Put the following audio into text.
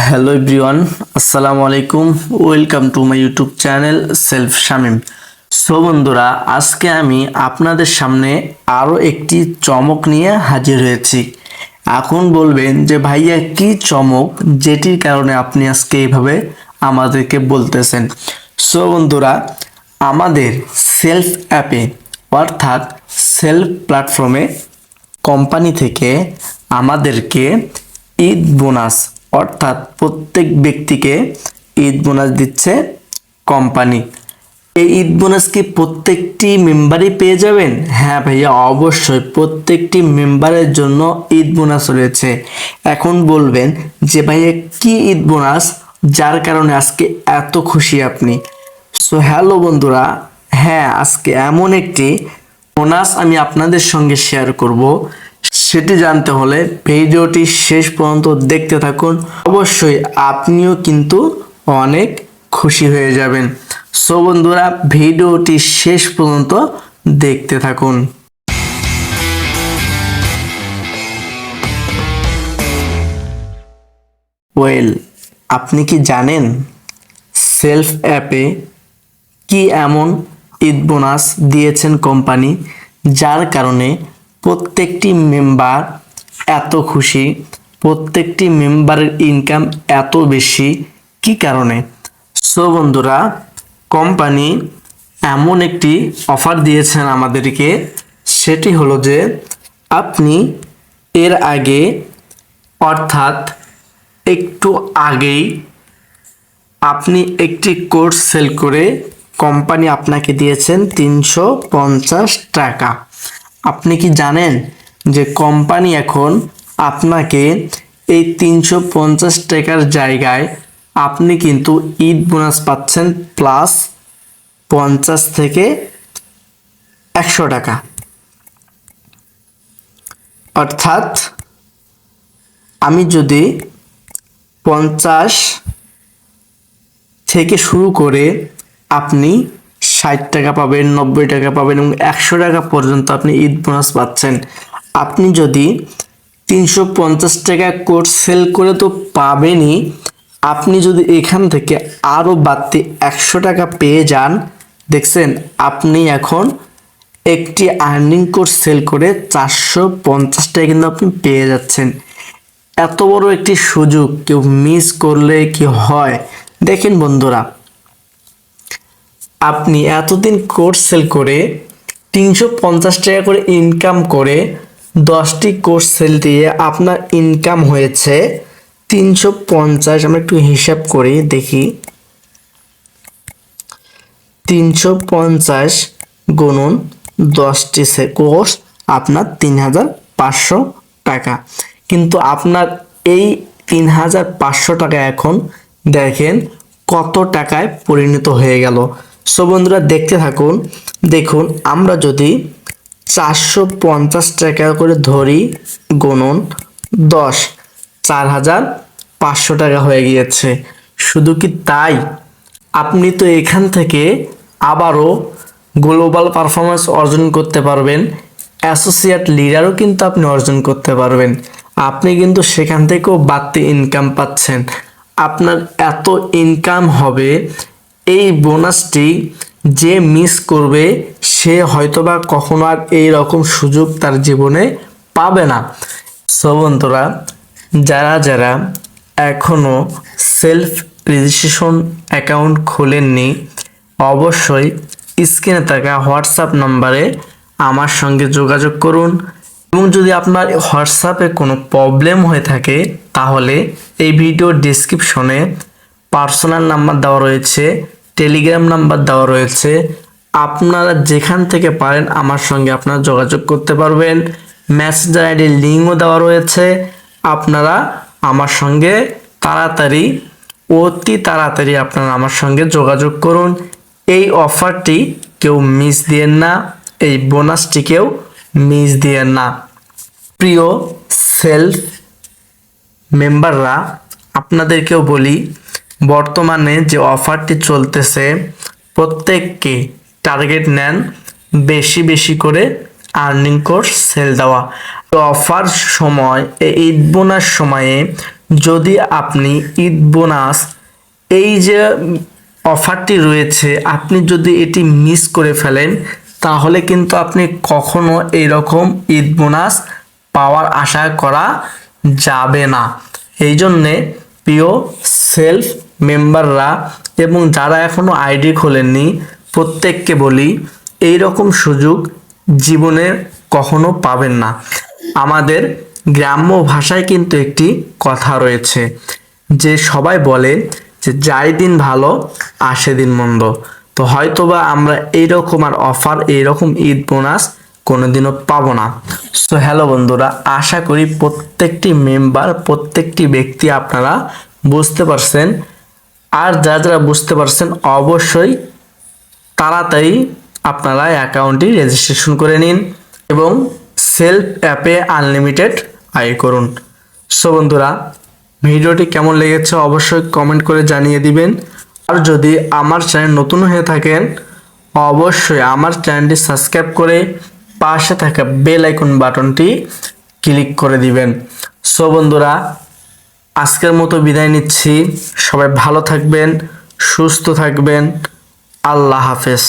Hello everyone, আসসালামু আলাইকুম। Welcome to my YouTube channel self Shamim. So বন্ধুরা, আজকে আমি আপনাদের সামনে আরও একটি চমক নিয়ে হাজির হয়েছি। এখন বলবেন যে ভাইয়া কি চমক, যেটির কারণে আপনি আজকে এইভাবে আমাদেরকে বলতেছেন। সো বন্ধুরা, আমাদের সেলফ অ্যাপে অর্থাৎ সেলফ প্ল্যাটফর্মে কোম্পানি থেকে আমাদেরকে ঈদ বোনাস অর্থাৎ প্রত্যেক ব্যক্তিকে ঈদ বোনাস দিচ্ছে কোম্পানি। এই ঈদ বোনাস কি প্রত্যেকটি মেম্বারই পেয়ে যাবেন? হ্যাঁ ভাইয়া, অবশ্যই প্রত্যেকটি মেম্বারের জন্য ঈদ বোনাস রয়েছে। এখন বলবেন যে ভাইয়া কি ঈদ বোনাস যার কারণে আজকে এত খুশি আপনি? সো হ্যালো বন্ধুরা, হ্যাঁ, আজকে এমন একটি বোনাস আমি আপনাদের সঙ্গে শেয়ার করব। সেটি জানতে হলে ভিডিওটি শেষ পর্যন্ত দেখতে থাকুন। অবশ্যই আপনিও কিন্তু অনেক খুশি হয়ে যাবেন। সো বন্ধুরা, ভিডিওটি শেষ পর্যন্ত দেখতে থাকুন। ওয়েল, আপনি কি জানেন সেলফ অ্যাপে কি এমন ঈদ বোনাস দিয়েছেন কোম্পানি যার কারণে প্রত্যেকটি মেম্বার এত খুশি, প্রত্যেকটি মেম্বারের ইনকাম এত বেশি? কি কারণে? সো বন্ধুরা, কোম্পানি এমন একটি অফার দিয়েছেন আমাদেরকে। সেটি হলো যে আপনি এর আগে অর্থাৎ একটু আগেই আপনি একটি কোর্স সেল করে কোম্পানি আপনাকে দিয়েছেন 350 টাকা। আপনি কি জানেন যে কোম্পানি এখন আপনাকে এই 350 টাকার জায়গায় আপনি কিন্তু ঈদ বোনাস পাচ্ছেন প্লাস 50 থেকে 100 টাকা। অর্থাৎ আমি যদি 50 থেকে শুরু করে আপনি 60 টাকা পাবেন, 90 টাকা পাবেন এবং 100 টাকা পর্যন্ত আপনি ঈদ বোনাস পাচ্ছেন। আপনি যদি 350 টাকা কোর্স সেল করে তো পাবেনই, আপনি যদি এখান থেকে আরও বাড়তি 100 টাকা পেয়ে যান, দেখছেন আপনি এখন একটি আর্নিং কোর্স সেল করে 450 টাকা কিন্তু আপনি পেয়ে যাচ্ছেন। এত বড় একটি সুযোগ কেউ মিস করলে কি হয়? দেখেন বন্ধুরা, আপনি এতদিন কোর্স সেল করে 350 টাকা করে ইনকাম করে 10টি কোর্স সেল দিয়ে আপনার ইনকাম হয়েছে 350। আমরা একটু হিসাব করি দেখি, 350 গুণন 10টি কোর্স আপনার 3500 টাকা। কিন্তু আপনার এই 3500 টাকা এখন দেখেন কত টাকায় পরিণত হয়ে গেল। সো বন্ধুরা, দেখতে থাকুন। দেখুন, আমরা যদি 450 টাকা করে ধরি গুণন 10, 4500 টাকা হয়ে গিয়েছে। শুধু কি তাই, আপনি তো এখান থেকে আবারও গ্লোবাল পারফরমেন্স অর্জন করতে পারবেন, অ্যাসোসিয়েট লিডারও কিন্তু আপনি অর্জন করতে পারবেন। আপনি কিন্তু সেখান থেকেও বাড়তি ইনকাম পাচ্ছেন। আপনার এত ইনকাম হবে, এই বোনাসটি যে মিস করবে সে হয়তোবা কখনো আর এই রকম সুযোগ তার জীবনে পাবে না। সো বন্ধুরা, যারা যারা এখনো সেলফ রেজিস্ট্রেশন অ্যাকাউন্ট খোলেননি, অবশ্যই স্ক্রিনে থাকা হোয়াটসঅ্যাপ নাম্বারে আমার সঙ্গে যোগাযোগ করুন। এবং যদি আপনার হোয়াটসঅ্যাপে কোনো প্রবলেম হয়ে থাকে তাহলে এই ভিডিও ডেসক্রিপশনে পার্সোনাল নাম্বার দেওয়া রয়েছে, টেলিগ্রাম নাম্বার দেওয়া রয়েছে। আপনারা যেখান থেকে পারেন আমার সঙ্গে আপনারা যোগাযোগ করতে পারবেন। মেসেঞ্জার আইডির লিঙ্কও দেওয়া রয়েছে। আপনারা আমার সঙ্গে অতি তাড়াতাড়ি আপনারা আমার সঙ্গে যোগাযোগ করুন। এই অফারটি কেউ মিস দিয়েন না, এই বোনাসটিকেও মিস দিয়েন না। প্রিয় সেলফ মেম্বাররা, আপনাদেরকেও বলি, বর্তমানে যে অফারটি চলতেছে প্রত্যেককে টার্গেট নেন বেশি বেশি করে আর্নিং কোর্স সেল দেওয়া। অফার সময়, এই ঈদ বোনাস সময়ে যদি আপনি ঈদ বোনাস এই যে অফারটি রয়েছে আপনি যদি এটি মিস করে ফেলেন তাহলে কিন্তু আপনি কখনো এইরকম ঈদ বোনাস পাওয়ার আশা করা যাবে না। এই জন্যে প্রিয় সেলফ মেম্বাররা এবং যারা এখনো আইডি খোলেননি প্রত্যেককে বলি এই রকম সুযোগ জীবনে কখনো পাবেন না। আমাদের গ্রাম্য ভাষায় কিন্তু একটি কথা রয়েছে যে সবাই বলে যে যাই দিন ভালো আসে দিন মন্দ। তো হয়তোবা আমরা এইরকম আর অফার এইরকম ঈদ বোনাস কোনোদিনও পাবো না। সো হ্যালো বন্ধুরা, আশা করি প্রত্যেকটি মেম্বার প্রত্যেকটি ব্যক্তি আপনারা বুঝতে পারছেন। আর যারা যারা বুঝতে পারছেন অবশ্যই তাড়াতাড়ি আপনারা অ্যাকাউন্টটি রেজিস্ট্রেশন করে নিন এবং সেলফ অ্যাপে আনলিমিটেড আয় করুন। সো বন্ধুরা, ভিডিওটি কেমন লেগেছে অবশ্যই কমেন্ট করে জানিয়ে দিবেন। আর যদি আমার চ্যানেল নতুন হয়ে থাকেন অবশ্যই আমার চ্যানেলটি সাবস্ক্রাইব করে পাশে থাকা বেল আইকন বাটনটি ক্লিক করে দিবেন। সো বন্ধুরা, আজকের মতো বিদায় নিচ্ছি। সবাই ভালো থাকবেন, সুস্থ থাকবেন। আল্লাহ হাফেজ।